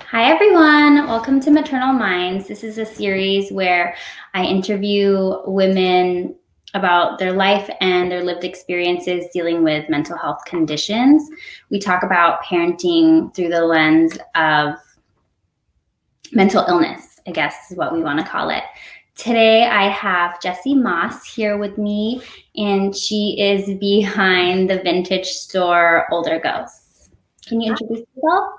Hi, everyone. Welcome to Maternal Minds. This is a series where I interview women about their life and their lived experiences dealing with mental health conditions. We talk about parenting through the lens of mental illness, I guess is what we want to call it. Today, I have Jessie Maas here with me, and she is behind the vintage store Older Ghosts. Can you introduce yourself?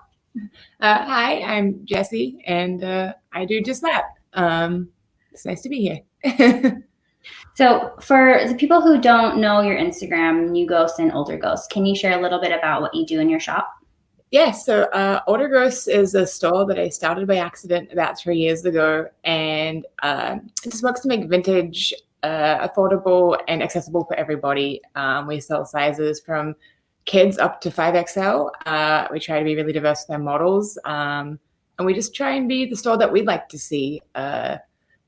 Hi, I'm Jessie, and I do just that. It's nice to be here. So, for the people who don't know your Instagram, New Ghosts and Older Ghosts, can you share a little bit about what you do in your shop? So Older Gross is a store that I started by accident about 3 years ago, and it just works to make vintage affordable and accessible for everybody. We sell sizes from kids up to 5XL. We try to be really diverse with our models, and we just try and be the store that we'd like to see,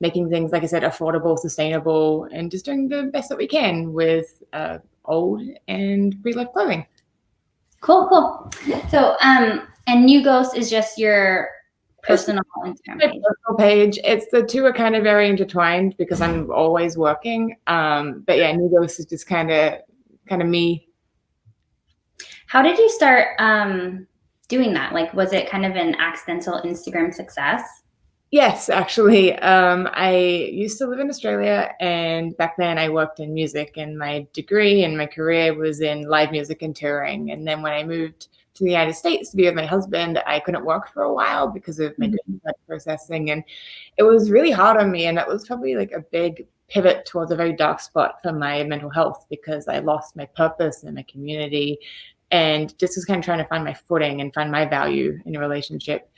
making things, like I said, affordable, sustainable, and just doing the best that we can with old and pre-loved clothing. Cool. So, and New Ghost is just your personal Instagram page. Personal page. It's the two are kind of very intertwined because I'm always working. But yeah, New Ghost is just kind of me. How did you start doing that? Like, was it kind of an accidental Instagram success? Yes, actually. I used to live in Australia, and back then I worked in music, and my degree and my career was in live music and touring. And then when I moved to the United States to be with my husband, I couldn't work for a while because of my green card processing, and it was really hard on me. And that was probably like a big pivot towards a very dark spot for my mental health because I lost my purpose and my community, and just was kind of trying to find my footing and find my value in a relationship.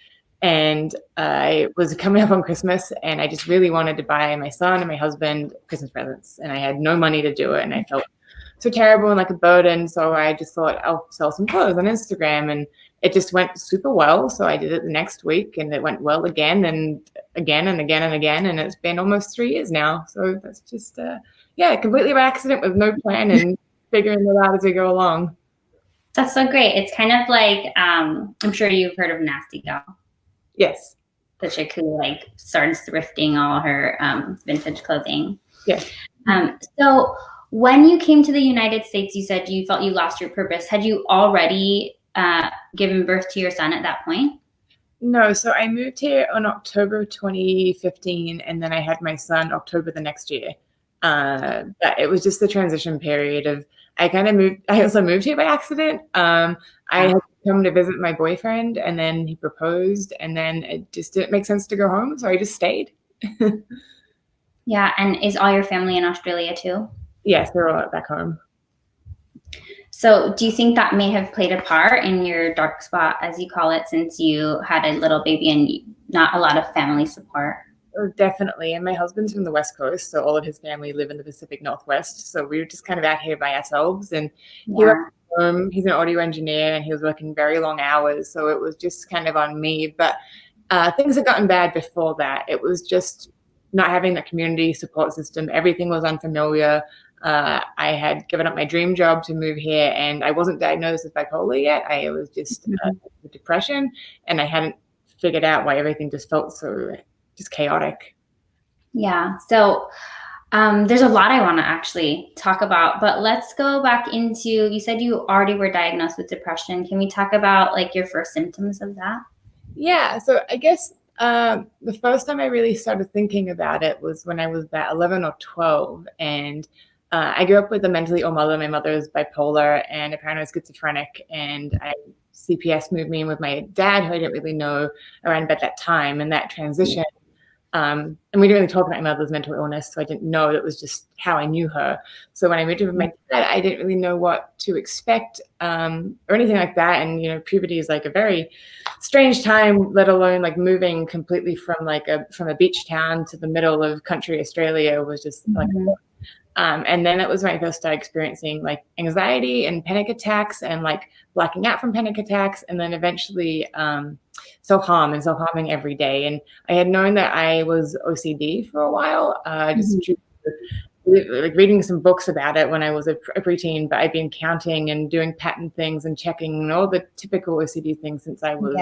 And I was coming up on Christmas, and I just really wanted to buy my son and my husband Christmas presents, and I had no money to do it, and I felt so terrible and like a burden. So I just thought I'll sell some clothes on Instagram, and it just went super well. So I did it the next week, and it went well again and again and again and again, and it's been almost 3 years now. So that's just completely by accident with no plan and figuring it out as we go along. That's so great. It's kind of like I'm sure you've heard of Nasty Gal. Yes. The chick who like started thrifting all her vintage clothing. Yeah. So when you came to the United States, you said you felt you lost your purpose. Had you already given birth to your son at that point? No, so I moved here on October 2015, and then I had my son October the next year. But it was just the transition period of I also moved here by accident. I had come to visit my boyfriend, and then he proposed, and then it just didn't make sense to go home, so I just stayed. Yeah, and is all your family in Australia too? Yes, they're all back home. So do you think that may have played a part in your dark spot, as you call it, since you had a little baby and not a lot of family support? Oh, definitely. And my husband's from the West Coast, so all of his family live in the Pacific Northwest. So we were just kind of out here by ourselves. And he's an audio engineer, and he was working very long hours. So it was just kind of on me. But things had gotten bad before that. It was just not having that community support system. Everything was unfamiliar. I had given up my dream job to move here, and I wasn't diagnosed with bipolar yet. I was just with depression, and I hadn't figured out why everything just felt so just chaotic. Yeah. So there's a lot I want to actually talk about, but let's go back into, you said you already were diagnosed with depression. Can we talk about like your first symptoms of that? Yeah. So I guess the first time I really started thinking about it was when I was about 11 or 12. And I grew up with a mentally ill mother. My mother is bipolar and apparently schizophrenic. And CPS moved me in with my dad, who I didn't really know around about that time. And that transition, and we didn't really talk about my mother's mental illness, so I didn't know. That was just how I knew her. So when I moved in with my dad, I didn't really know what to expect or anything like that. And, you know, puberty is like a very strange time, let alone like moving completely from a beach town to the middle of country Australia was just like and then it was when I first started experiencing like anxiety and panic attacks and like blacking out from panic attacks, and then eventually self-harming every day. And I had known that I was OCD for a while, like reading some books about it when I was a preteen, but I'd been counting and doing pattern things and checking and all the typical OCD things since I was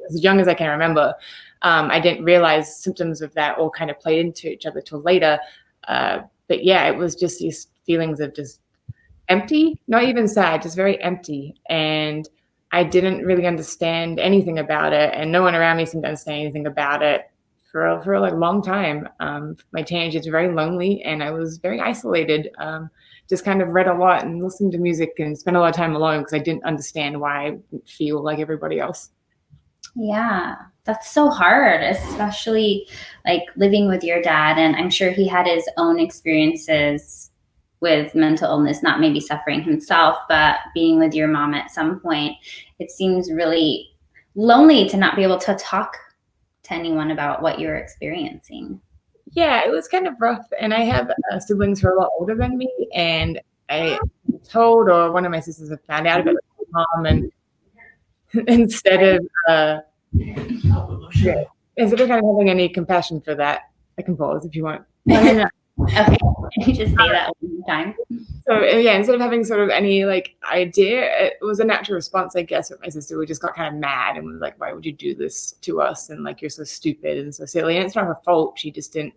as young as I can remember. I didn't realize symptoms of that all kind of played into each other till later. But yeah, it was just these feelings of just empty, not even sad, just very empty. And I didn't really understand anything about it, and no one around me seemed to understand anything about it for a long time. My teenage years were very lonely, and I was very isolated. Just kind of read a lot and listened to music and spent a lot of time alone because I didn't understand why I didn't feel like everybody else. Yeah, that's so hard, especially like living with your dad. And I'm sure he had his own experiences with mental illness, not maybe suffering himself, but being with your mom at some point. It seems really lonely to not be able to talk to anyone about what you're experiencing. Yeah, it was kind of rough. And I have siblings who are a lot older than me. And I told, or one of my sisters had found out about my mom. And instead of instead of kind of having any compassion for that, I can pause if you want. Okay, can you just say that one more time? So yeah, instead of having sort of any like idea, it was a natural response, I guess, with my sister. We just got kind of mad and was like, "Why would you do this to us?" And like, "You're so stupid and so silly." And it's not her fault; she just didn't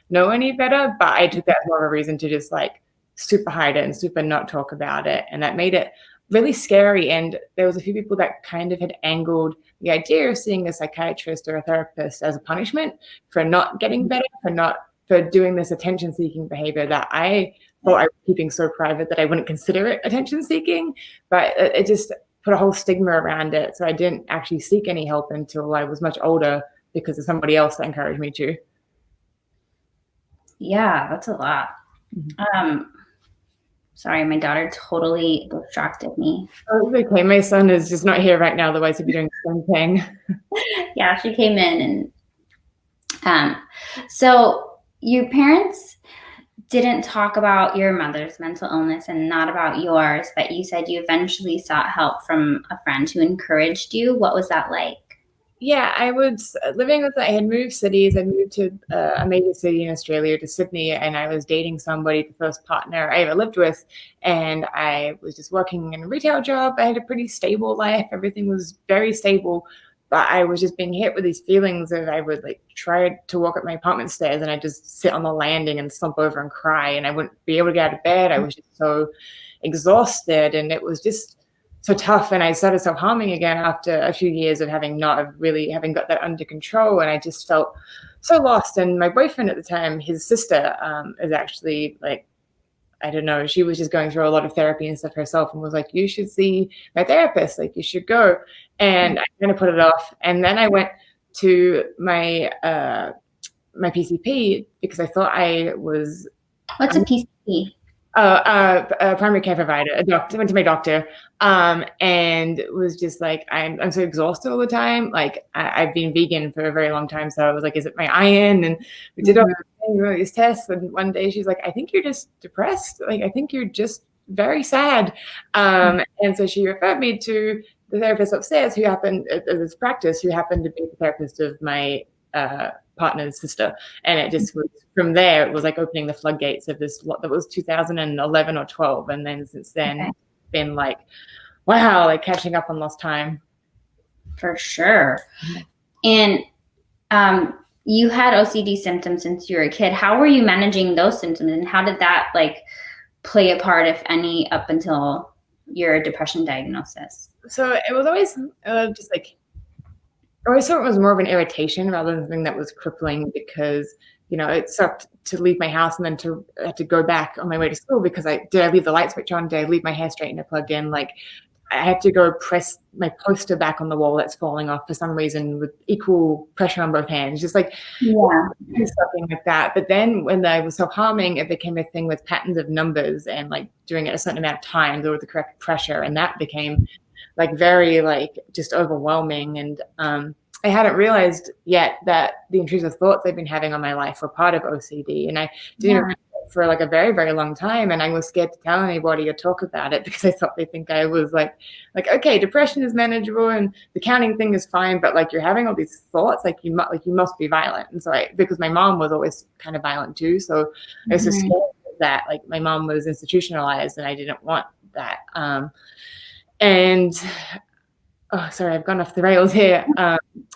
know any better. But I took that as more of a reason to just like super hide it and super not talk about it, and that made it really scary. And there was a few people that kind of had angled the idea of seeing a psychiatrist or a therapist as a punishment for not getting better, for doing this attention-seeking behavior that I thought I was keeping so private that I wouldn't consider it attention-seeking. But it just put a whole stigma around it. So I didn't actually seek any help until I was much older because of somebody else that encouraged me to. Yeah, that's a lot. Sorry, my daughter totally distracted me. Oh, it's okay. My son is just not here right now. Otherwise, he'd be doing the same thing. Yeah, she came in and so your parents didn't talk about your mother's mental illness and not about yours, but you said you eventually sought help from a friend who encouraged you. What was that like? Yeah, I was living with, I had moved cities. I moved to a major city in Australia, to Sydney, and I was dating somebody, the first partner I ever lived with. And I was just working in a retail job. I had a pretty stable life. Everything was very stable. But I was just being hit with these feelings of I would like try to walk up my apartment stairs and I just sit on the landing and slump over and cry. And I wouldn't be able to get out of bed. I was just so exhausted. And it was just so tough. And I started self-harming again after a few years of having not really having got that under control. And I just felt so lost. And my boyfriend at the time, his sister is actually like, I don't know, she was just going through a lot of therapy and stuff herself and was like, "You should see my therapist, like you should go." And I kind of put it off. And then I went to my my PCP because I thought I was. What's a PCP? A primary care provider, a doctor. Went to my doctor, and was just like, I'm so exhausted all the time. Like I've been vegan for a very long time, so I was like, is it my iron? And we did all these tests, and one day she's like, I think you're just depressed. Like I think you're just very sad. And so she referred me to the therapist upstairs, who happened at this practice, who happened to be the therapist of my partner's sister. And it just was from there, it was like opening the floodgates of this. That was 2011 or 12. And then since then, it's been like, wow, like catching up on lost time. For sure. And you had OCD symptoms since you were a kid. How were you managing those symptoms, and how did that like play a part, if any, up until your depression diagnosis? So it was always just like, I always thought it was more of an irritation rather than something that was crippling, because, you know, it sucked to leave my house and then to have to go back on my way to school because did I leave the light switch on? Did I leave my hair straightened plugged in? Like I had to go press my poster back on the wall that's falling off for some reason with equal pressure on both hands, just like something like that. But then when I was self-harming, it became a thing with patterns of numbers and like doing it a certain amount of times or with the correct pressure. And that became like very like just overwhelming. And I hadn't realized yet that the intrusive thoughts I've been having on my life were part of OCD. And I didn't remember it for like a very, very long time. And I was scared to tell anybody or talk about it because I thought they think I was like, okay, depression is manageable and the counting thing is fine, but like you're having all these thoughts, like you must be violent. And so because my mom was always kind of violent too. So I was just scared that like my mom was institutionalized and I didn't want that. And oh, sorry, I've gone off the rails here.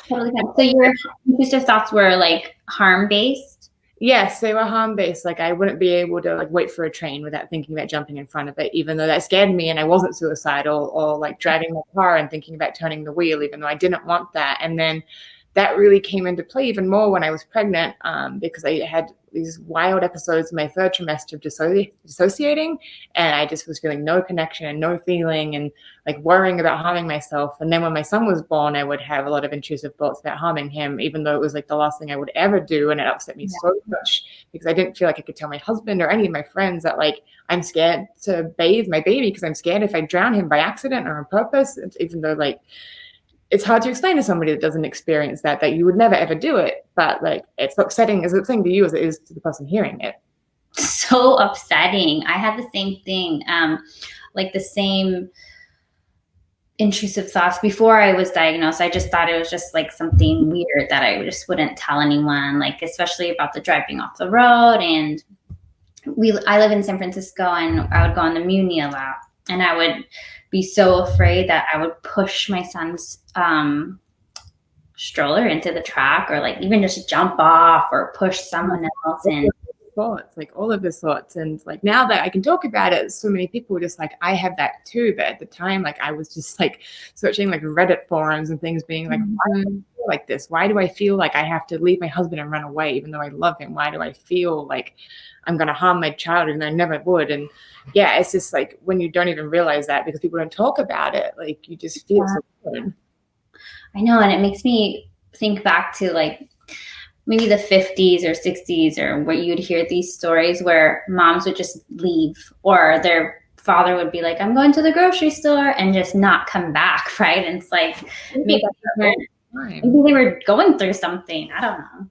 Totally fine. So your intrusive thoughts were like harm-based? Yes, they were harm-based. Like I wouldn't be able to like wait for a train without thinking about jumping in front of it, even though that scared me and I wasn't suicidal, or like driving my car and thinking about turning the wheel, even though I didn't want that. And then that really came into play even more when I was pregnant, because I had these wild episodes in my third trimester of dissociating, and I just was feeling no connection and no feeling, and like worrying about harming myself. And then when my son was born, I would have a lot of intrusive thoughts about harming him, even though it was like the last thing I would ever do, and it upset me so much because I didn't feel like I could tell my husband or any of my friends that like I'm scared to bathe my baby because I'm scared if I drown him by accident or on purpose, even though like it's hard to explain to somebody that doesn't experience that you would never ever do it, but like it's upsetting as a thing to you as it is to the person hearing it. So upsetting. I had the same thing, like the same intrusive thoughts before I was diagnosed. I just thought it was just like something weird that I just wouldn't tell anyone, like especially about the driving off the road. And I live in San Francisco, and I would go on the Muni a lot, and I would be so afraid that I would push my son's stroller into the track, or like even just jump off or push someone else in. Thoughts, like all of his thoughts. And like now that I can talk about it, so many people were just like, I have that too. But at the time, like I was just like searching like Reddit forums and things, being like, why do I feel like this? Why do I feel like I have to leave my husband and run away even though I love him? Why do I feel like I'm going to harm my child and I never would? And yeah, it's just like when you don't even realize that because people don't talk about it, like you just feel so good. I know. And it makes me think back to like maybe the 50s or 60s, or where you'd hear these stories where moms would just leave, or their father would be like, I'm going to the grocery store, and just not come back, right? And it's like maybe they were going through something. I don't know.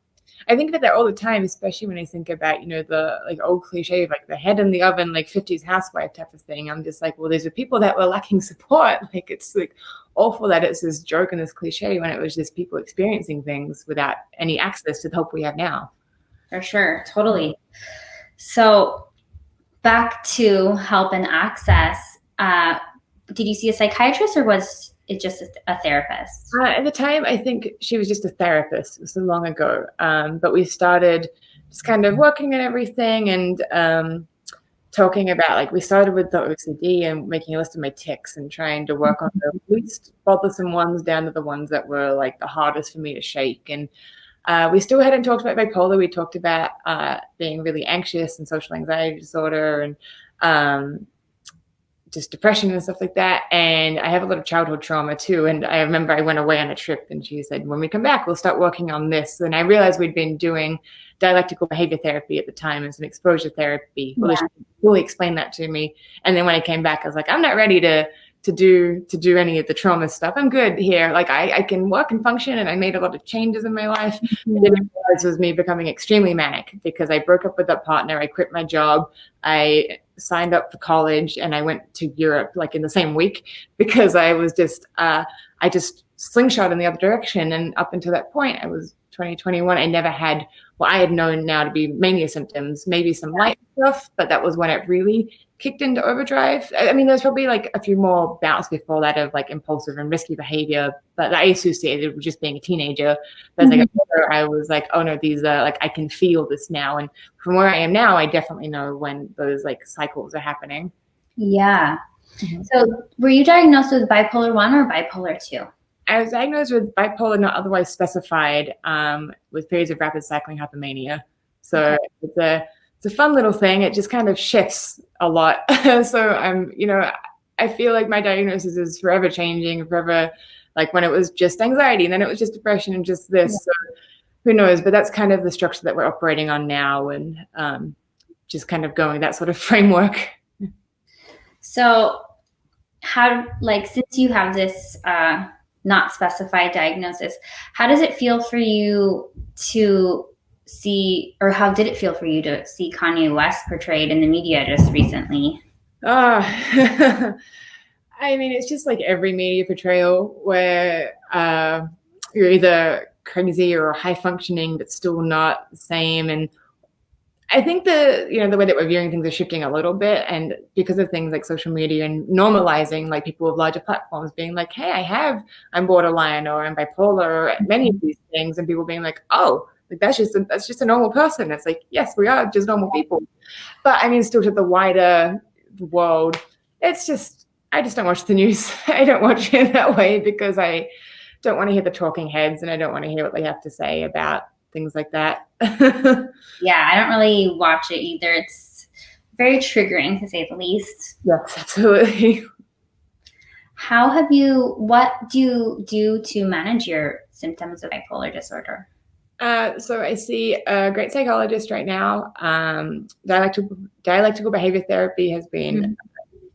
I think about that all the time, especially when I think about, you know, the like old cliche of like the head in the oven, like 50s housewife type of thing. I'm just like, well, these are people that were lacking support. Like it's like awful that it's this joke and this cliche when it was just people experiencing things without any access to the help we have now. For sure. Totally. So back to help and access. Did you see a psychiatrist, or was it just a therapist? At the time, I think she was just a therapist. It was so long ago. But we started just kind of working on everything and talking about, like, we started with the OCD and making a list of my tics and trying to work on the least bothersome ones down to the ones that were like the hardest for me to shake. And we still hadn't talked about bipolar. We talked about being really anxious and social anxiety disorder and just depression and stuff like that. And I have a lot of childhood trauma too. And I remember I went away on a trip and she said, when we come back, we'll start working on this. And I realized we'd been doing dialectical behavior therapy at the time and some exposure therapy. Well, she fully explained that to me. And then when I came back, I was like, I'm not ready to do any of the trauma stuff. I'm good here. Like I can work and function, and I made a lot of changes in my life. I didn't realize it was me becoming extremely manic because I broke up with that partner. I quit my job. I signed up for college and I went to Europe like in the same week because I was just, I just slingshot in the other direction. And up until that point, I was 2021. I never had what I had known now to be mania symptoms, maybe some light stuff, but that was when it really kicked into overdrive. I mean, there's probably like a few more bouts before that of like impulsive and risky behavior, but I associated with just being a teenager. But as I got older, I was like, oh no, these are like, I can feel this now. And from where I am now, I definitely know when those like cycles are happening. Yeah. So were you diagnosed with bipolar 1 or bipolar 2? I was diagnosed with bipolar not otherwise specified, with periods of rapid cycling hypomania. So it's a fun little thing. It just kind of shifts a lot. So I feel like my diagnosis is forever changing, forever, like when it was just anxiety and then it was just depression and just this. So who knows? But that's kind of the structure that we're operating on now, and just kind of going that sort of framework. So how, like, since you have this not specified diagnosis, how does it feel for you to see, or how did it feel for you to see Kanye West portrayed in the media just recently? I mean, it's just like every media portrayal where you're either crazy or high functioning, but still not the same. And I think the way that we're viewing things is shifting a little bit, and because of things like social media and normalizing, like people with larger platforms being like, hey, I'm borderline or I'm bipolar or many of these things, and people being like, oh, like that's just a normal person. It's like, yes, we are just normal people. But I mean, still to the wider world, it's just, I just don't watch the news. I don't watch it that way because I don't want to hear the talking heads, and I don't want to hear what they have to say about things like that. Yeah, I don't really watch it either. It's very triggering, to say the least. Yes, absolutely. What do you do to manage your symptoms of bipolar disorder? So I see a great psychologist right now. Dialectical behavior therapy has been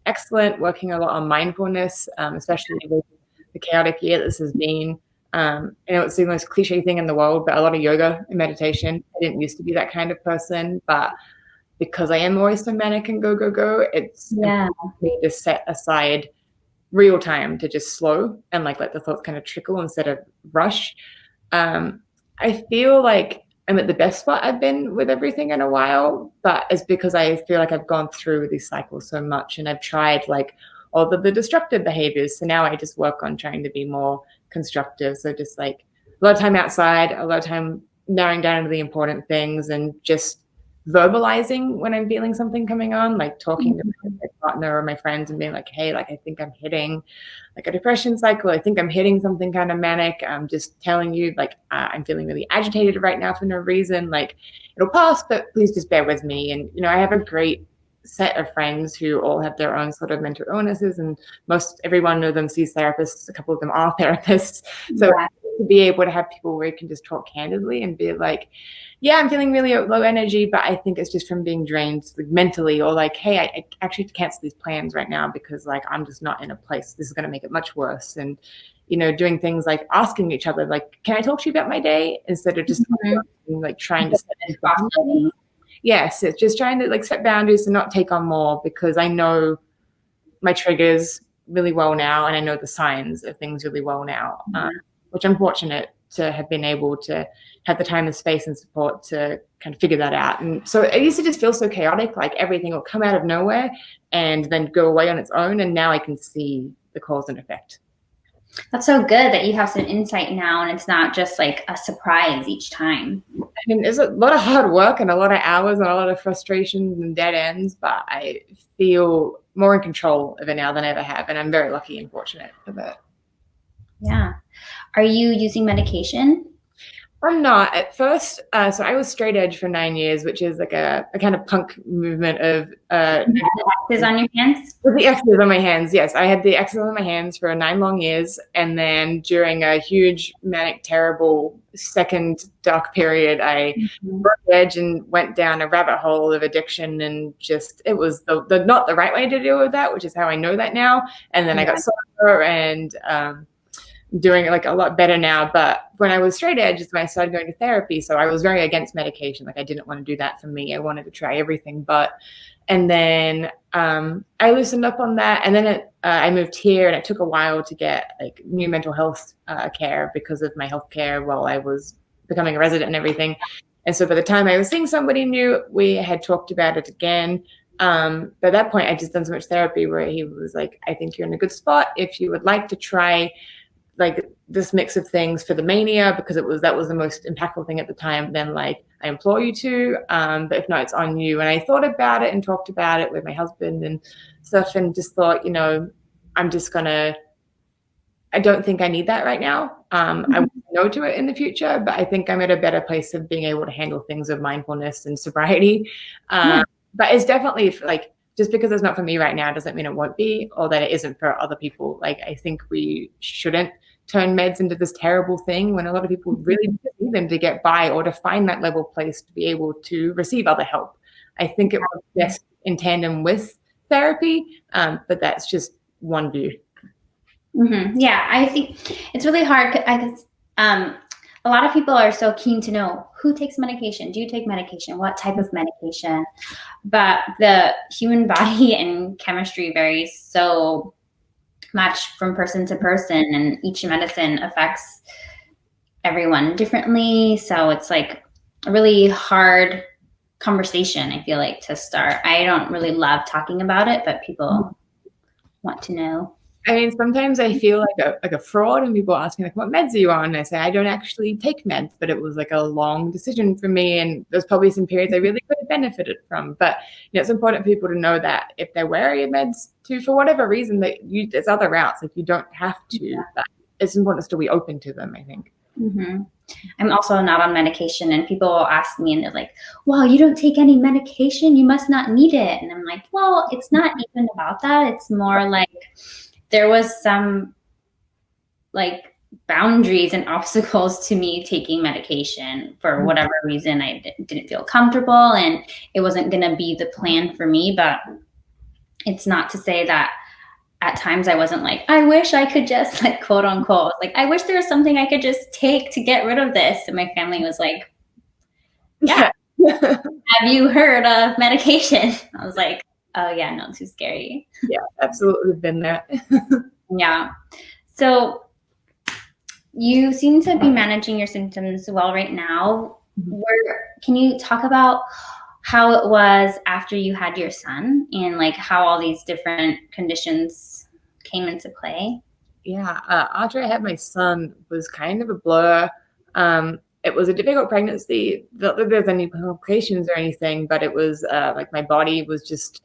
excellent, working a lot on mindfulness, especially with the chaotic year this has been. It's the most cliche thing in the world, but a lot of yoga and meditation. I didn't used to be that kind of person, but because I am always so manic and go, it's important for me to set aside real time to just slow and like let the thoughts kind of trickle instead of rush. I feel like I'm at the best spot I've been with everything in a while, but it's because I feel like I've gone through these cycles so much and I've tried like all of the destructive behaviors. So now I just work on trying to be more constructive. So just like a lot of time outside, a lot of time narrowing down to the important things and just verbalizing when I'm feeling something coming on, like talking to my partner or my friends and being like, hey, like I think I'm hitting like a depression cycle. I think I'm hitting something kind of manic. I'm just telling you, like, I'm feeling really agitated right now for no reason. Like, it'll pass, but please just bear with me. And, I have a great set of friends who all have their own sort of mental illnesses, and everyone of them sees therapists. A couple of them are therapists. So to be able to have people where you can just talk candidly and be like, yeah, I'm feeling really low energy, but I think it's just from being drained like, mentally, or like, hey, I actually have to cancel these plans right now because like I'm just not in a place. This is going to make it much worse. And, doing things like asking each other, like, can I talk to you about my day? Instead of just like trying to set boundaries. Yes, it's just trying to like set boundaries and not take on more, because I know my triggers really well now, and I know the signs of things really well now, which I'm fortunate to have been able to have the time and space and support to kind of figure that out. And so it used to just feel so chaotic, like everything will come out of nowhere and then go away on its own. And now I can see the cause and effect. That's so good that you have some insight now, and it's not just like a surprise each time. I mean, there's a lot of hard work and a lot of hours and a lot of frustrations and dead ends, but I feel more in control of it now than I ever have. And I'm very lucky and fortunate for that. Yeah. Are you using medication? I'm not at first. So I was straight edge for 9 years, which is like a kind of punk movement of X's on your hands? With the X's on my hands, yes. I had the X's on my hands for 9 long years. And then during a huge, manic, terrible second dark period, I broke the edge and went down a rabbit hole of addiction. And just, it was the not the right way to deal with that, which is how I know that now. And then I got sober and doing it like a lot better now. But when I was straight edge is when I started going to therapy. So I was very against medication. Like I didn't want to do that for me. I wanted to try everything. And then I loosened up on that. And then I moved here, and it took a while to get like new mental health care because of my health care while I was becoming a resident and everything. And so by the time I was seeing somebody new, we had talked about it again. But at that point, I just done so much therapy where he was like, I think you're in a good spot if you would like to try like this mix of things for the mania, because that was the most impactful thing at the time. Then like I implore you to, but if not, it's on you. And I thought about it and talked about it with my husband and stuff, and just thought, I don't think I need that right now. I will say no to it in the future, but I think I'm at a better place of being able to handle things with mindfulness and sobriety. But it's definitely like, just because it's not for me right now doesn't mean it won't be, or that it isn't for other people. Like, I think we shouldn't turn meds into this terrible thing when a lot of people really need them to get by or to find that level place to be able to receive other help. I think it works best in tandem with therapy, but that's just one view. Yeah, I think it's really hard because a lot of people are so keen to know who takes medication. Do you take medication? What type of medication? But the human body and chemistry varies so much from person to person, and each medicine affects everyone differently. So it's like a really hard conversation, I feel like, to start. I don't really love talking about it, but people want to know. I mean, sometimes I feel like a fraud when people ask me like, what meds are you on? And I say, I don't actually take meds, but it was like a long decision for me. And there's probably some periods I really could have benefited from. But it's important for people to know that if they're wary of meds too, for whatever reason, that there's other routes. Like you don't have to, but it's important to be open to them, I think. Mm-hmm. I'm also not on medication, and people will ask me and they're like, wow, you don't take any medication? You must not need it. And I'm like, well, it's not even about that. It's more like there was some like boundaries and obstacles to me taking medication for whatever reason. I didn't feel comfortable, and it wasn't going to be the plan for me. But it's not to say that at times I wasn't like, I wish I could just like, quote unquote, like, I wish there was something I could just take to get rid of this. And my family was like, yeah. Have you heard of medication? I was like, oh yeah, no, too scary. Yeah, absolutely been there. Yeah. So you seem to be managing your symptoms well right now. Can you talk about how it was after you had your son, and like how all these different conditions came into play? Yeah, after I had my son was kind of a blur. It was a difficult pregnancy. Not that there's any complications or anything, but it was like my body was just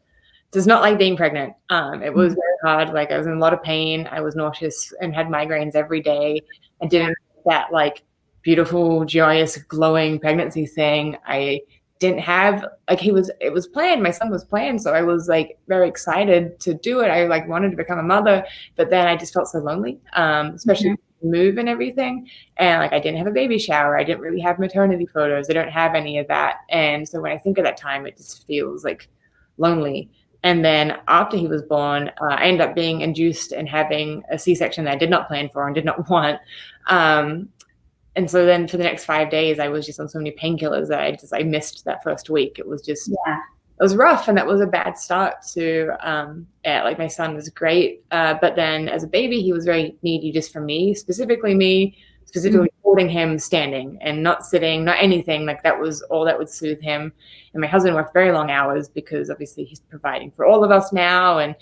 does not like being pregnant. It was very hard. Like I was in a lot of pain. I was nauseous and had migraines every day. I didn't have that like beautiful, joyous, glowing pregnancy thing. I didn't have like it was planned. My son was planned, so I was like very excited to do it. I like wanted to become a mother, but then I just felt so lonely, especially move and everything. And like I didn't have a baby shower. I didn't really have maternity photos. I don't have any of that. And so when I think of that time, it just feels like lonely. And then after he was born, I ended up being induced and having a C-section that I did not plan for and did not want. And so then for the next 5 days, I was just on so many painkillers that I missed that first week. It was just, it was rough. And that was a bad start to, like my son was great. But then as a baby, he was very needy just for me, specifically holding him standing and not sitting, not anything. Like that was all that would soothe him. And my husband worked very long hours because obviously he's providing for all of us now. And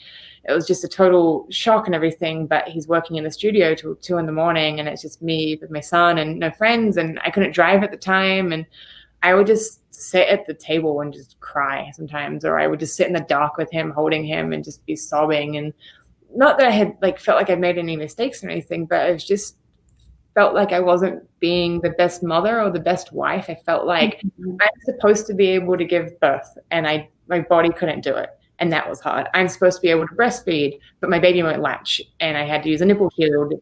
it was just a total shock and everything, but he's working in the studio till 2 a.m. and it's just me with my son and no friends, and I couldn't drive at the time. And I would just sit at the table and just cry sometimes, or I would just sit in the dark with him, holding him and just be sobbing. And not that I had like felt like I made any mistakes or anything, but it was just felt like I wasn't being the best mother or the best wife. I felt like I'm supposed to be able to give birth, and my body couldn't do it. And that was hard. I'm supposed to be able to breastfeed, but my baby won't latch. And I had to use a nipple shield.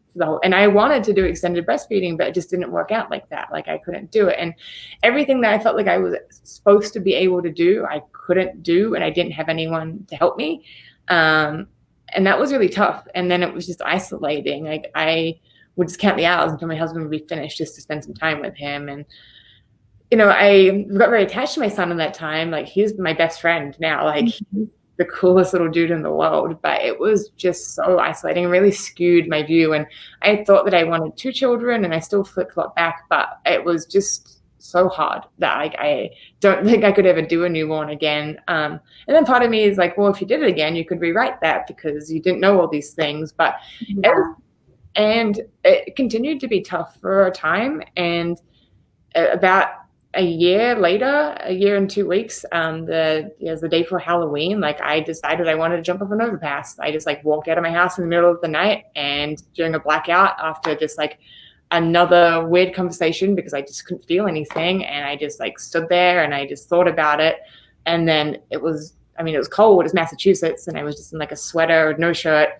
And I wanted to do extended breastfeeding, but it just didn't work out like that. Like I couldn't do it. And everything that I felt like I was supposed to be able to do, I couldn't do. And I didn't have anyone to help me. And that was really tough. And then it was just isolating. Like I would just count the hours until my husband would be finished just to spend some time with him. And I got very attached to my son in that time. Like he's my best friend now. Like he's the coolest little dude in the world, but it was just so isolating and really skewed my view. And I thought that I wanted 2 children, and I still flip-flop back, but it was just so hard that I don't think I could ever do a newborn again. And then part of me is like, well, if you did it again, you could rewrite that because you didn't know all these things. But it continued to be tough for a time. And about a year later, a year and 2 weeks, the day before Halloween, like I decided I wanted to jump off an overpass. I just like walked out of my house in the middle of the night, and during a blackout, after just like another weird conversation because I just couldn't feel anything, and I just like stood there and I just thought about it. And then it was cold. It was Massachusetts, and I was just in like a sweater, no shirt,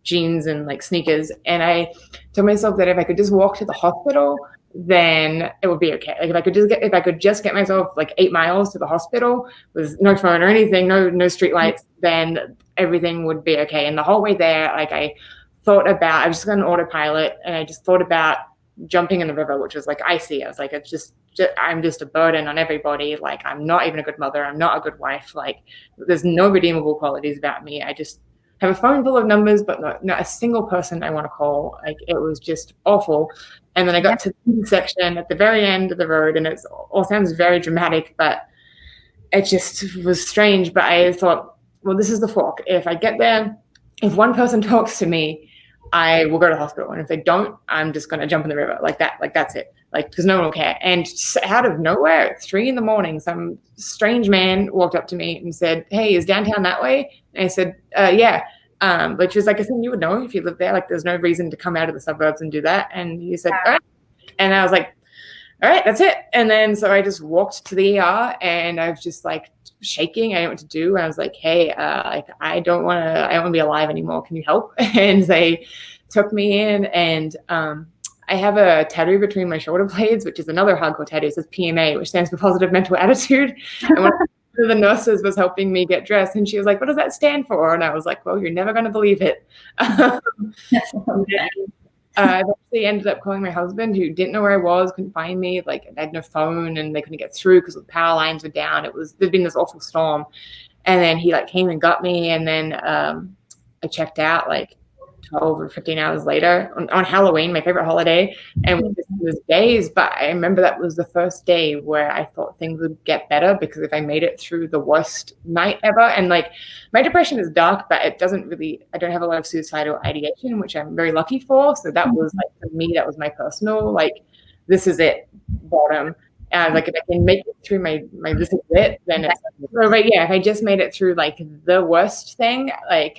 jeans, and like sneakers. And I told myself that if I could just walk to the hospital, then it would be okay. Like if I could just get myself like 8 miles to the hospital with no phone or anything, no street lights, then everything would be okay. And the whole way there, like I was just on an autopilot, and I just thought about jumping in the river, which was like icy. I was like, I'm just a burden on everybody. Like I'm not even a good mother. I'm not a good wife. Like there's no redeemable qualities about me. I just have a phone full of numbers, but not a single person I want to call. Like it was just awful. And then I got to the section at the very end of the road, and it all sounds very dramatic, but it just was strange. But I thought, well, this is the fork. If I get there, if one person talks to me, I will go to the hospital. And if they don't, I'm just going to jump in the river like that. Like, that's it. Like, because no one will care. And out of nowhere, at 3 a.m, some strange man walked up to me and said, "Hey, is downtown that way?" And I said, "Yeah." Which was like a thing you would know if you live there. Like, there's no reason to come out of the suburbs and do that. And he said, "All right." And I was like, "All right, that's it." And then so I just walked to the ER, and I was just like shaking. I didn't know what to do. I was like, "Hey, like, I don't want to be alive anymore. Can you help?" And they took me in, and I have a tattoo between my shoulder blades, which is another hardcore tattoo. It says PMA, which stands for positive mental attitude. And one of the nurses was helping me get dressed, and she was like, "What does that stand for?" And I was like, "Well, you're never going to believe it." I actually ended up calling my husband, who didn't know where I was, couldn't find me. Like, I had no phone, and they couldn't get through because the power lines were down. There'd been this awful storm. And then he like came and got me. And then I checked out like 12 or 15 hours later on Halloween, my favorite holiday. And it was days, but I remember that was the first day where I thought things would get better, because if I made it through the worst night ever, and like, my depression is dark, but I don't have a lot of suicidal ideation, which I'm very lucky for. So that was like, for me, that was my personal, like, this is it, bottom. And like, if I can make it through my this is it, then it's but yeah, if I just made it through like the worst thing, like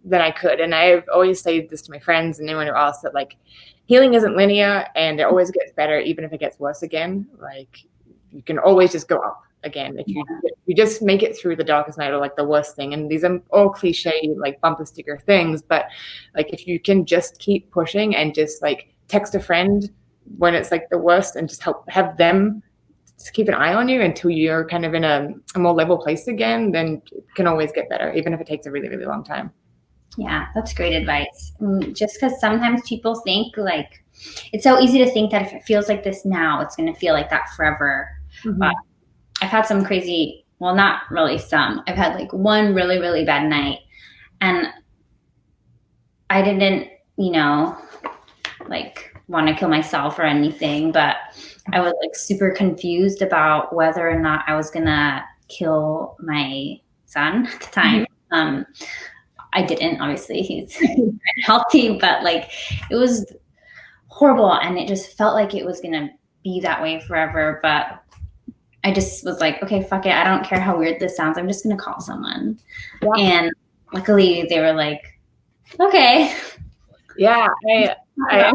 then I could. And I've always said this to my friends and anyone who asks, that like, healing isn't linear, and it always gets better, even if it gets worse again. Like, you can always just go up again if you just make it through the darkest night, or like the worst thing. And these are all cliche, like bumper sticker things, but like, if you can just keep pushing and just like text a friend when it's like the worst, and just have them just keep an eye on you until you're kind of in a more level place again, then it can always get better, even if it takes a really, really long time. Yeah, that's great advice. Just because sometimes people think like, it's so easy to think that if it feels like this now, it's going to feel like that forever. Mm-hmm. But I've had some crazy, well, not really some, I've had like one really, really bad night, and I didn't, like want to kill myself or anything, but I was like super confused about whether or not I was going to kill my son at the time. I didn't, obviously, he's healthy, but like, it was horrible, and it just felt like it was going to be that way forever. But I just was like, okay, fuck it. I don't care how weird this sounds. I'm just going to call someone. Yeah. And luckily they were like, okay. Yeah. I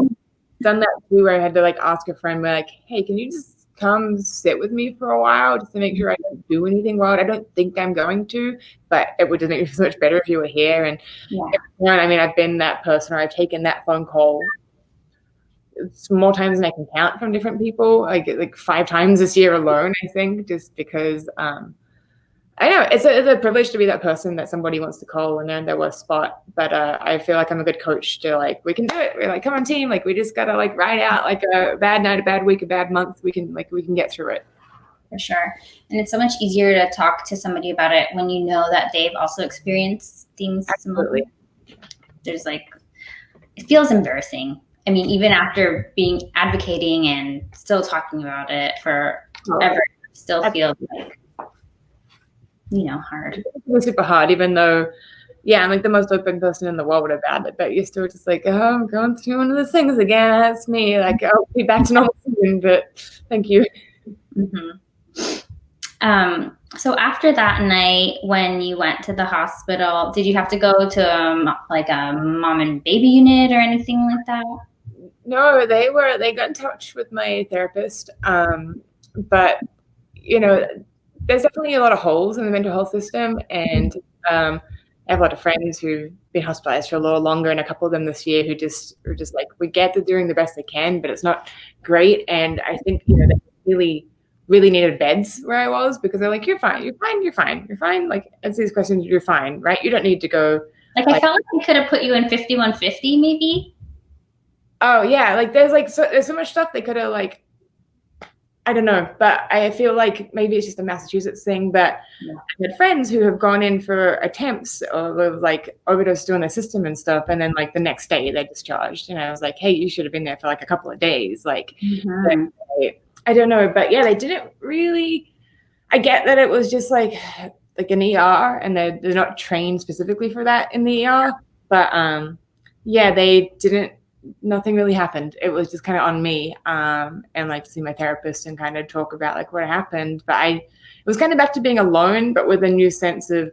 done that too, where I had to like ask a friend, like, "Hey, can you just come sit with me for a while just to make sure I don't do anything wild? I don't think I'm going to, but it would just make me feel so much better if you were here." And I mean, I've been that person, or I've taken that phone call it's more times than I can count from different people, like 5 times this year alone, I think, just because I know it's a privilege to be that person that somebody wants to call when they're in their worst spot. But I feel like I'm a good coach to like, we can do it. We're like, come on team. Like, we just got to like ride out like a bad night, a bad week, a bad month. We can get through it. For sure. And it's so much easier to talk to somebody about it when you know that they've also experienced things. Absolutely. There's like, it feels embarrassing. I mean, even after advocating and still talking about it forever, still feels like, hard. It's super hard, even though, yeah, I'm like the most open person in the world about it, but you're still just like, oh, I'm going through one of those things again. That's me. Like, I'll be back to normal soon, but thank you. Mm-hmm. So after that night, when you went to the hospital, did you have to go to like a mom and baby unit or anything like that? No, they got in touch with my therapist. But there's definitely a lot of holes in the mental health system, and I have a lot of friends who've been hospitalized for a little longer, and a couple of them this year who are just like, we get they're doing the best they can, but it's not great. And I think they really, really needed beds where I was, because they're like, you're fine. Like, answer these questions, you're fine, right? You don't need to go. Like, I felt like we could have put you in 5150 maybe. Oh yeah, like there's so much stuff they could have, like, I don't know, but I feel like maybe it's just a Massachusetts thing, but I had friends who have gone in for attempts of like overdose on their system and stuff, and then like the next day they're discharged, and I was like, hey, you should have been there for like a couple of days, like, I don't know, but yeah, they didn't really. I get that it was just like an ER, and they're not trained specifically for that in the ER. But yeah, they didn't. Nothing really happened. It was just kind of on me, and like to see my therapist and kind of talk about like what happened. But it was kind of back to being alone, but with a new sense of,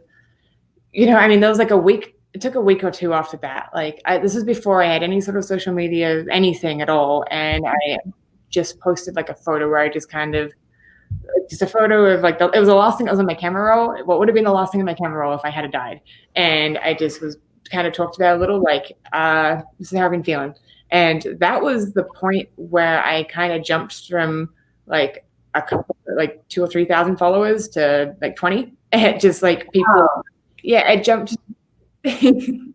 I mean, there was like a week. It took a week or two after that. Like this was before I had any sort of social media, anything at all, and I just posted like a photo where I just kind of just a photo of like it was the last thing that was on my camera roll. What would have been the last thing on my camera roll if I had died? And I just was kind of talked about a little like this is how I've been feeling. And that was the point where I kind of jumped from like a couple, like 2,000 or 3,000 followers to like 20. And just like people, yeah, it jumped. It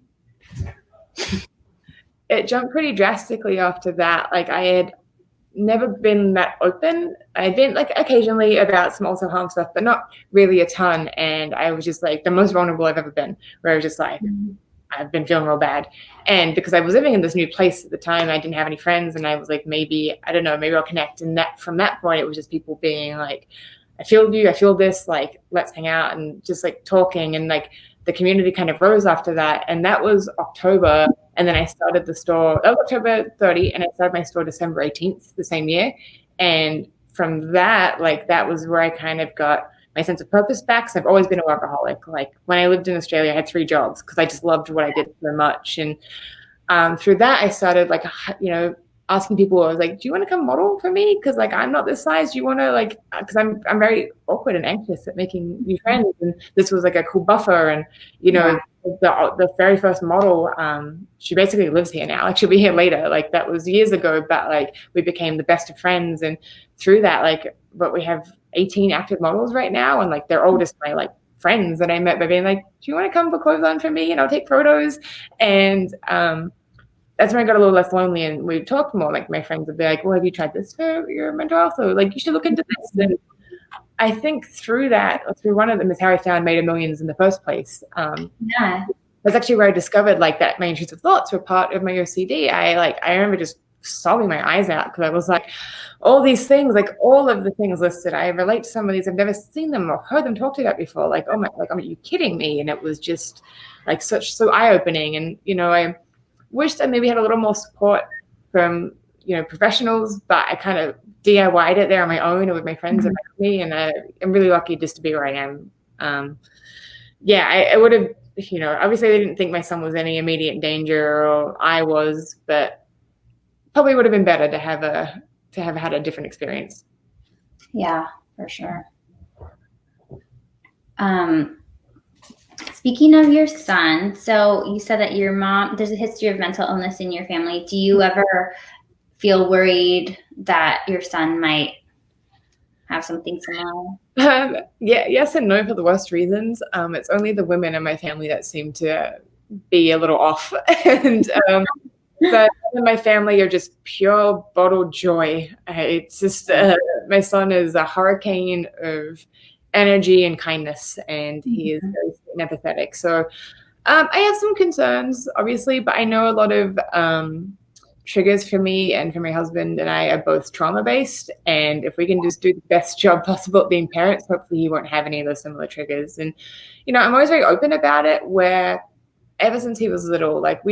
jumped pretty drastically after that. Like I had never been that open. I'd been like occasionally about some also harm stuff, but not really a ton. And I was just like the most vulnerable I've ever been, where I was just like, I've been feeling real bad. And because I was living in this new place at the time, I didn't have any friends. And I was like, maybe, I don't know, maybe I'll connect. And that from that point, it was just people being like, I feel you, I feel this, like, let's hang out and just like talking. And like the community kind of rose after that. And that was October. And then I started the store, that was October 30, and I started my store December 18th the same year. And from that, like that was where I kind of got my sense of purpose back. So I've always been a workaholic. Like when I lived in Australia, I had 3 jobs because I just loved what I did so much. And through that, I started like, asking people, I was like, do you want to come model for me? Because like, I'm not this size. Do you want to like, because I'm very awkward and anxious at making new friends. And this was like a cool buffer. And, the very first model, she basically lives here now. Like she'll be here later. Like that was years ago, but like we became the best of friends. And through that, like, but we have 18 active models right now. And like, they're all just my like friends that I met by being like, do you want to come put clothes on for me? And I'll take photos. And, that's when I got a little less lonely and we talked more. Like my friends would be like, well, have you tried this for your mental health? Or like, you should look into this. And I think through one of them is how I found Made of Millions in the first place. Yeah. That's actually where I discovered like that my intrusive thoughts were part of my OCD. I remember just sobbing my eyes out because I was like, all these things, like all of the things listed, I relate to some of these. I've never seen them or heard them talked about before. Like, oh my, like, are you kidding me? And it was just like so eye-opening. And, I wished I maybe had a little more support from, professionals, but I kind of DIY'd it there on my own and with my friends around me. And I'm really lucky just to be where I am. I would have, obviously they didn't think my son was any immediate danger or I was, but probably would have been better to have had a different experience. Yeah, for sure. Speaking of your son, so you said that your mom, there's a history of mental illness in your family. Do you ever feel worried that your son might have something similar? Yes and no for the worst reasons. It's only the women in my family that seem to be a little off. And but in my family are just pure bottled joy. It's just, my son is a hurricane of energy and kindness, and he is very sweet and empathetic. So I have some concerns, obviously, but I know a lot of triggers for me and for my husband and I are both trauma-based. And if we can just do the best job possible at being parents, hopefully he won't have any of those similar triggers. And, I'm always very open about it, where ever since he was little, like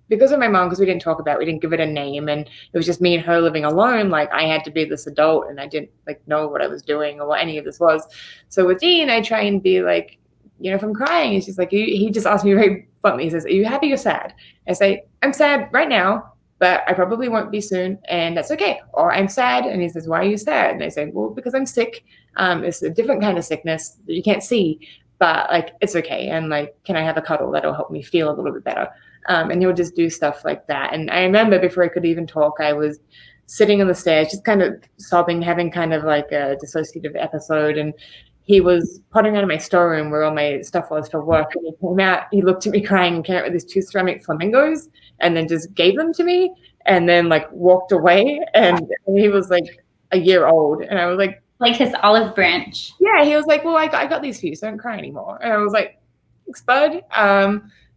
because of my mom, because we didn't talk about it, we didn't give it a name, and it was just me and her living alone. Like I had to be this adult, and I didn't like know what I was doing or what any of this was. So with Dean, I try and be like, if I'm crying, it's just like he just asked me very bluntly. He says, "Are you happy or sad?" I say, "I'm sad right now, but I probably won't be soon, and that's okay." Or I'm sad, and he says, "Why are you sad?" And I say, "Well, because I'm sick. It's a different kind of sickness that you can't see, but like it's okay. And like, can I have a cuddle that'll help me feel a little bit better?" And he'll just do stuff like that. And I remember before I could even talk, I was sitting on the stairs, just kind of sobbing, having kind of like a dissociative episode. And he was putting out of my storeroom where all my stuff was for work. And he came out, he looked at me crying and came out with these 2 ceramic flamingos and then just gave them to me and then like walked away. And he was like a year old. And I was like his olive branch. Yeah. He was like, "Well, I got these for you, so don't cry anymore." And I was like, "Thanks, bud."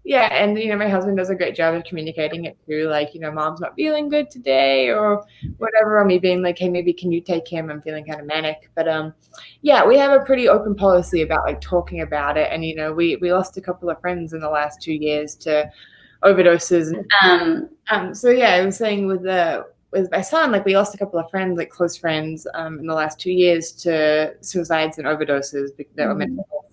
Yeah, and my husband does a great job of communicating it too. Like, mom's not feeling good today or whatever, or me being like, hey, maybe can you take him? I'm feeling kind of manic. But yeah, we have a pretty open policy about like talking about it. And we lost a couple of friends in the last 2 years to overdoses. So yeah, I was saying with my son, like we lost a couple of friends, like close friends, in the last 2 years to suicides and overdoses that were mental health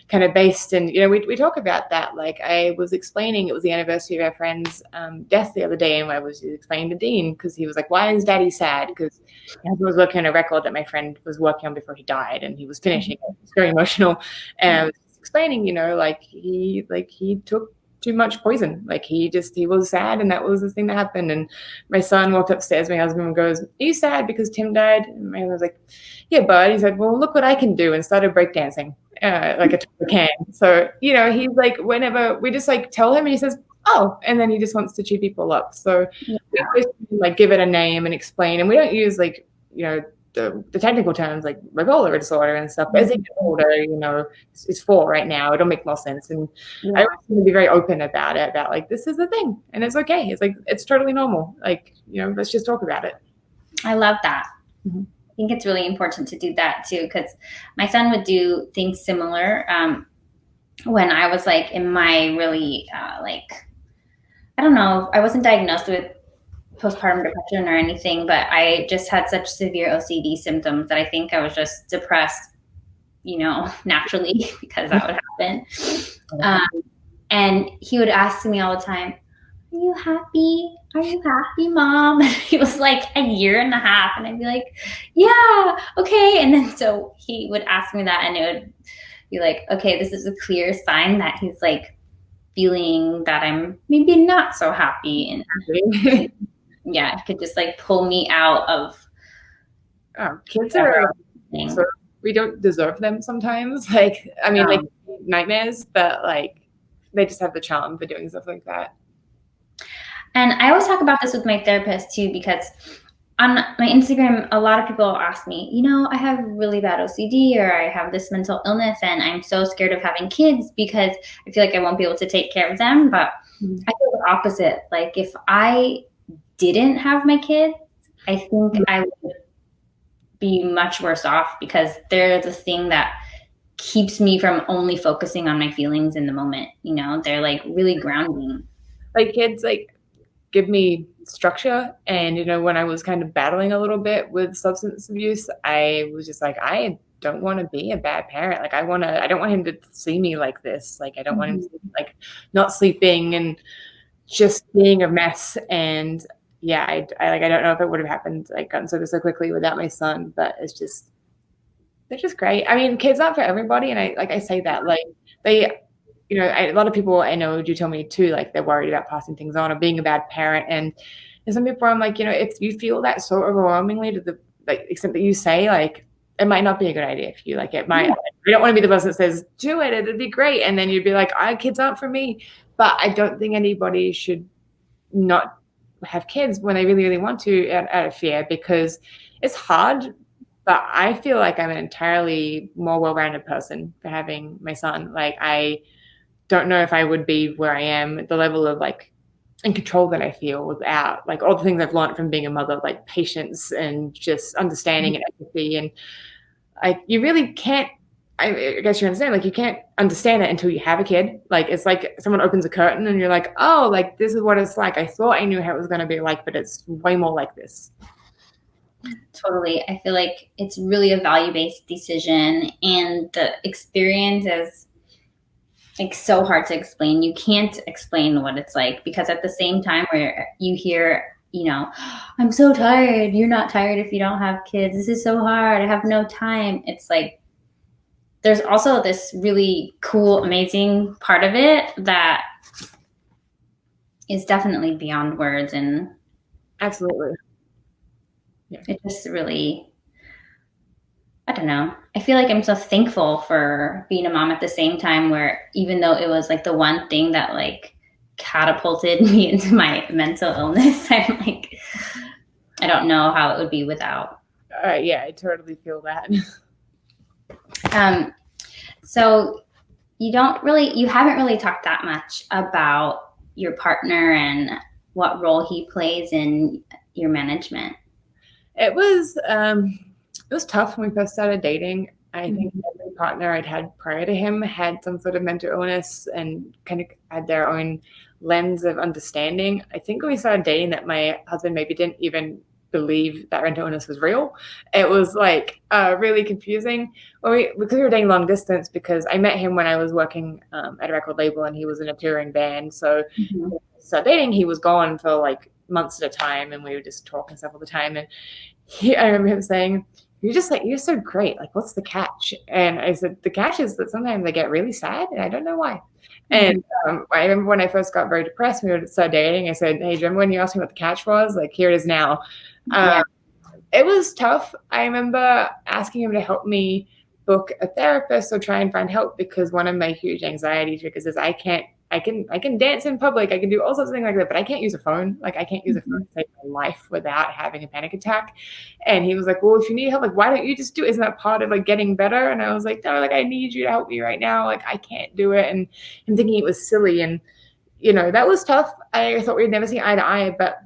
kind of based. And we talk about that. Like I was explaining, it was the anniversary of our friend's death the other day, and I was explaining to Dean because he was like, "Why is Daddy sad?" Because he was working on a record that my friend was working on before he died, and he was finishing it. It's very emotional, and I was explaining, like he took too much poison. Like he was sad, and that was the thing that happened. And my son walked upstairs, my husband goes, "Are you sad because Tim died?" And my husband was like, "Yeah, bud." He said, "Well, look what I can do," and started breakdancing like a can. So he's like, whenever we just like tell him, and he says, "Oh," and then he just wants to cheer people up. So we always like give it a name and explain, and we don't use like the technical terms like bipolar disorder and stuff. But as they get older, it's 4 right now. It'll make more sense. And I want to be very open about it, about like, this is the thing and it's okay. It's like, it's totally normal. Like, let's just talk about it. I love that. Mm-hmm. I think it's really important to do that too, because my son would do things similar when I was like in my really I don't know, I wasn't diagnosed with postpartum depression or anything, but I just had such severe OCD symptoms that I think I was just depressed, naturally because that would happen. And he would ask me all the time, "Are you happy? Are you happy, Mom?" And he was like a year and a half, and I'd be like, "Yeah, okay." And then so he would ask me that, and it would be like, okay, this is a clear sign that he's like feeling that I'm maybe not so happy, and yeah, it could just like pull me out of. Kids are so we don't deserve them sometimes. Like, I mean, like nightmares, but like they just have the charm for doing stuff like that. And I always talk about this with my therapist too, because on my Instagram, a lot of people ask me, I have really bad OCD or I have this mental illness and I'm so scared of having kids because I feel like I won't be able to take care of them. But I feel the opposite. Like if I didn't have my kids, I think I would be much worse off because they're the thing that keeps me from only focusing on my feelings in the moment. They're like really grounding. Like kids like give me structure. And when I was kind of battling a little bit with substance abuse, I was just like, I don't want to be a bad parent. Like I don't want him to see me like this. Like I don't want him to be like not sleeping and just being a mess. And yeah, I don't know if it would have happened like gotten so quickly without my son, but they're just great. I mean, kids aren't for everybody, and I say that like they, a lot of people I know do tell me too, like they're worried about passing things on or being a bad parent, and some people I'm like, if you feel that so overwhelmingly to the like extent that you say, like it might not be a good idea for you. Like it might. I don't want to be the person that says do it, it'd be great, and then you'd be like, kids aren't for me. But I don't think anybody should not have kids when they really, really want to out of fear, because it's hard. But I feel like I'm an entirely more well-rounded person for having my son. Like I don't know if I would be where I am at the level of like in control that I feel without like all the things I've learned from being a mother, like patience and just understanding and empathy. And like you really can't, I guess you understand, like you can't understand it until you have a kid. Like it's like someone opens a curtain and you're like, oh, like this is what it's like. I thought I knew how it was going to be like, but it's way more like this. Totally. I feel like it's really a value-based decision, and the experience is like so hard to explain. You can't explain what it's like, because at the same time where you hear, I'm so tired. You're not tired if you don't have kids. This is so hard. I have no time. It's like, there's also this really cool, amazing part of it that is definitely beyond words. And absolutely. Yeah. It just really, I don't know. I feel like I'm so thankful for being a mom at the same time, where even though it was like the one thing that like catapulted me into my mental illness, I'm like, I don't know how it would be without. Yeah, I totally feel that. So you haven't really talked that much about your partner and what role he plays in your management. It was tough when we first started dating. I think every partner I'd had prior to him had some sort of mental illness and kind of had their own lens of understanding. I think when we started dating that my husband maybe didn't even believe that mental illness was real. It was like really confusing. Because we were dating long distance, because I met him when I was working at a record label and he was in a touring band. So when we started dating, he was gone for like months at a time and we would just talk and stuff all the time. And I remember him saying, you're so great. Like, what's the catch? And I said, the catch is that sometimes I get really sad and I don't know why. And I remember when I first got very depressed, when we started dating, I said, hey, do you remember when you asked me what the catch was? Like, here it is now. It was tough. I remember asking him to help me book a therapist or try and find help, because one of my huge anxiety triggers is I can dance in public. I can do all sorts of things like that, but I can't use a phone. Like, I can't use a phone to save my life without having a panic attack. And he was like, well, if you need help, like, why don't you just do it? Isn't that part of like getting better? And I was like, no, like, I need you to help me right now. Like, I can't do it. And I'm thinking it was silly. And, that was tough. I thought we'd never see eye to eye, but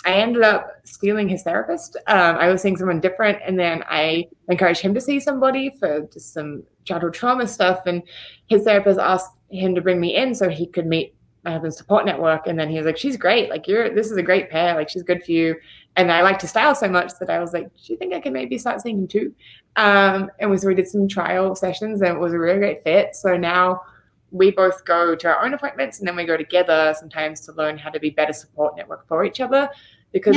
I ended up stealing his therapist. I was seeing someone different, and then I encouraged him to see somebody for just some childhood trauma stuff. And his therapist asked him to bring me in so he could meet my husband's support network. And then he was like, she's great. Like, this is a great pair. Like, she's good for you. And I like to style so much that I was like, do you think I could maybe start seeing him too? So we did some trial sessions and it was a really great fit. So now we both go to our own appointments and then we go together sometimes to learn how to be better support network for each other, because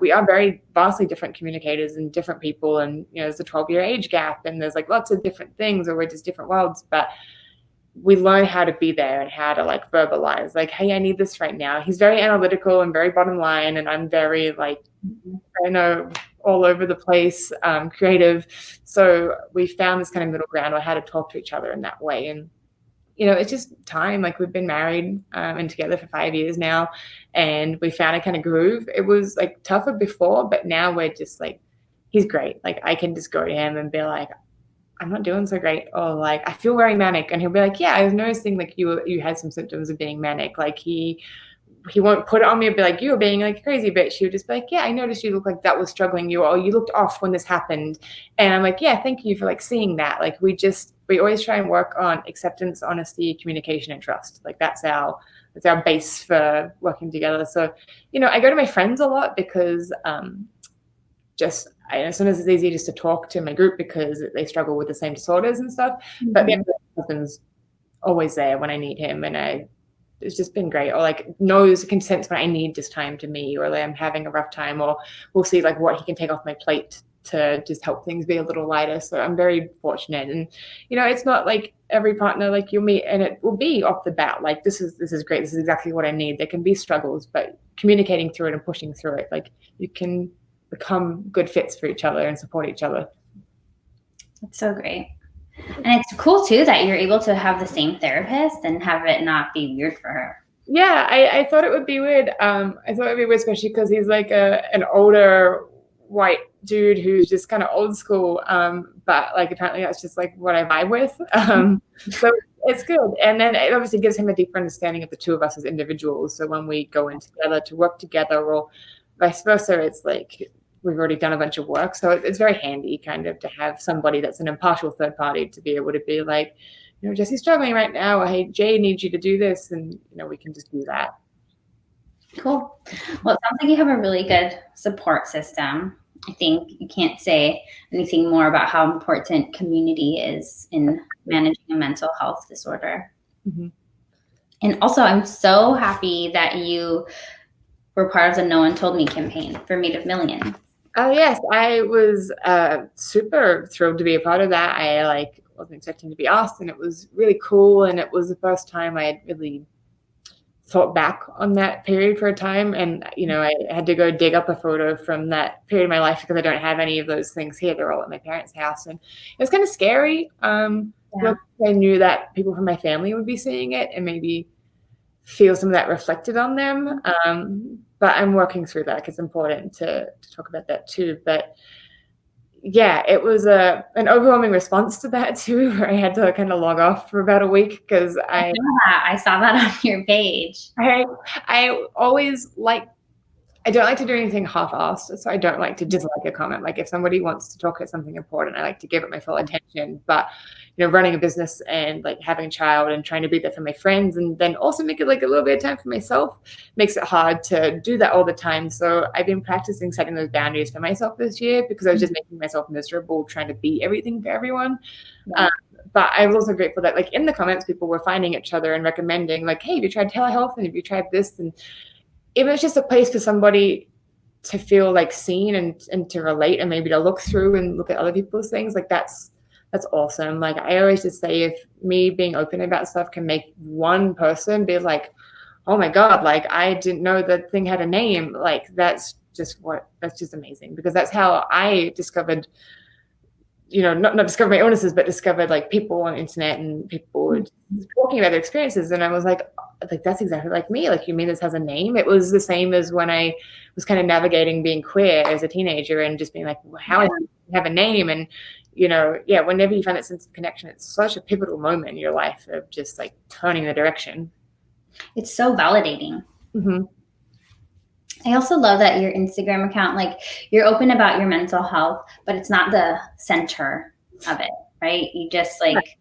we are very vastly different communicators and different people. And, there's a 12-year age gap and there's like lots of different things, or we're just different worlds, but we learn how to be there and how to like verbalize like, hey, I need this right now. He's very analytical and very bottom line, and I'm very like, I know, all over the place, creative. So we found this kind of middle ground on how to talk to each other in that way. And it's just time. Like, we've been married and together for 5 years now, and we found a kind of groove. It was like tougher before, but now we're just like, he's great. Like, I can just go to him and be like, I'm not doing so great, or like, I feel very manic, and he'll be like, yeah, I was noticing like you had some symptoms of being manic. Like, he won't put it on me and be like, you were being like a crazy bitch. He would just be like, yeah, I noticed you look like that was struggling you, or you looked off when this happened. And I'm like, yeah, thank you for like seeing that. Like, we always try and work on acceptance, honesty, communication, and trust. Like, that's our base for working together. So, I go to my friends a lot because sometimes it's easy just to talk to my group because they struggle with the same disorders and stuff. But my husband's always there when I need him, and it's just been great. Or like can sense when I need just time to me, or like I'm having a rough time, or we'll see like what he can take off my plate to just help things be a little lighter. So I'm very fortunate. And it's not like every partner like you'll meet and it will be off the bat like, this is great, this is exactly what I need. There can be struggles, but communicating through it and pushing through it, like, you can become good fits for each other and support each other. That's so great. And it's cool too that you're able to have the same therapist and have it not be weird for her. Yeah, I thought it would be weird. I thought it'd be weird, especially because he's like an older white dude who's just kind of old school. But like, apparently that's just like what I vibe with. So it's good. And then it obviously gives him a deeper understanding of the two of us as individuals. So when we go in together to work together, or vice versa, it's like we've already done a bunch of work. So it's very handy kind of to have somebody that's an impartial third party to be able to be like, Jessie's struggling right now, or hey, Jay needs you to do this. And, we can just do that. Cool. Well, it sounds like you have a really good support system. I think you can't say anything more about how important community is in managing a mental health disorder. Mm-hmm. And also, I'm so happy that you were part of the No One Told Me campaign for Made of Millions. Oh, yes. I was super thrilled to be a part of that. I wasn't expecting to be asked, and it was really cool. And it was the first time I had really thought back on that period for a time. And, I had to go dig up a photo from that period of my life because I don't have any of those things here. They're all at my parents' house. And it was kind of scary. I knew that people from my family would be seeing it and maybe feel some of that reflected on them. But I'm working through that because it's important to talk about that too. But, yeah, it was an overwhelming response to that too, where I had to kind of log off for about a week because I saw that on your page. I always like, I don't like to do anything half-assed, so I don't like to dislike a comment. Like if somebody wants to talk about something important, I like to give it my full attention. But running a business and like having a child and trying to be there for my friends and then also make it like a little bit of time for myself makes it hard to do that all the time. So I've been practicing setting those boundaries for myself this year because I was just making myself miserable trying to be everything for everyone. Yeah. But I was also grateful that like in the comments, people were finding each other and recommending like, hey, have you tried telehealth? And have you tried this? And it was just a place for somebody to feel like seen and to relate and maybe to look through and look at other people's things. Like that's awesome. Like I always just say, if me being open about stuff can make one person be like, oh my God, like I didn't know that thing had a name. Like that's just amazing, because that's how I discovered, not discover my illnesses, but discovered like people on the internet and people talking about their experiences. And I was like, that's exactly like me. Like, you mean this has a name? It was the same as when I was kind of navigating being queer as a teenager and just being like, well, how I have a name? And, whenever you find that sense of connection, it's such a pivotal moment in your life of just like turning the direction. It's so validating. Mm-hmm. I also love that your Instagram account, like you're open about your mental health, but it's not the center of it, right? You just like,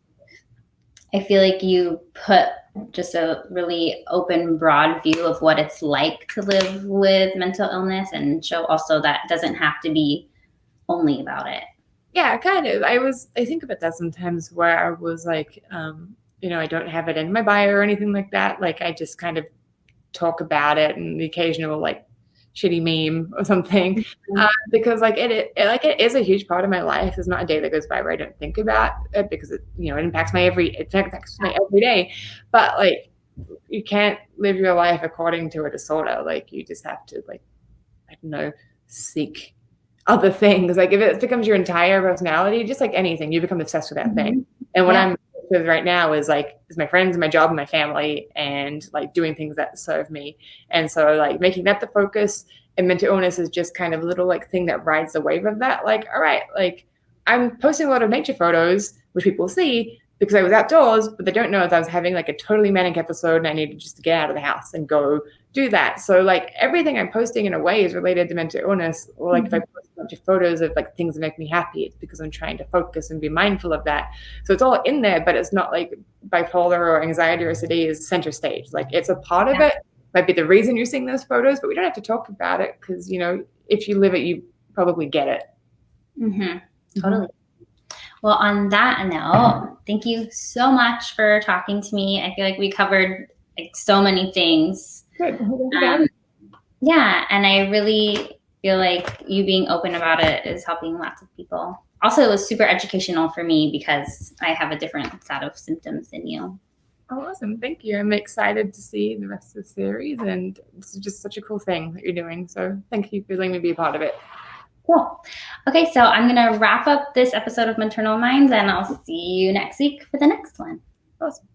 I feel like you put just a really open, broad view of what it's like to live with mental illness and show also that it doesn't have to be only about it. Yeah, kind of. I think about that sometimes where I was like, I don't have it in my bio or anything like that. Like I just kind of talk about it and the occasional like shitty meme or something, because like it is a huge part of my life. There's not a day that goes by where I don't think about it, because it impacts my every day. But like you can't live your life according to a disorder. Like you just have to like, I don't know, seek other things. Like if it becomes your entire personality, just like anything, you become obsessed with that thing. And what I'm with right now is my friends, my job, and my family, and like doing things that serve me. And so like making that the focus, and mental illness is just kind of a little like thing that rides the wave of that. Like, all right, like I'm posting a lot of nature photos, which people see because I was outdoors, but they don't know if I was having like a totally manic episode and I needed just to get out of the house and go do that. So like everything I'm posting in a way is related to mental illness. Or like if I post a bunch of photos of like things that make me happy, it's because I'm trying to focus and be mindful of that. So it's all in there, but it's not like bipolar or anxiety or OCD is center stage. Like it's a part of it. Might be the reason you're seeing those photos, but we don't have to talk about it because, if you live it, you probably get it. Mm-hmm. Totally. Well, on that note, thank you so much for talking to me. I feel like we covered like so many things. Good. Yeah, and I really feel like you being open about it is helping lots of people. Also, it was super educational for me because I have a different set of symptoms than you. Oh, awesome. Thank you. I'm excited to see the rest of the series, and this is just such a cool thing that you're doing. So thank you for letting me be a part of it. Cool. Okay, so I'm going to wrap up this episode of Maternal Minds, and I'll see you next week for the next one. Awesome.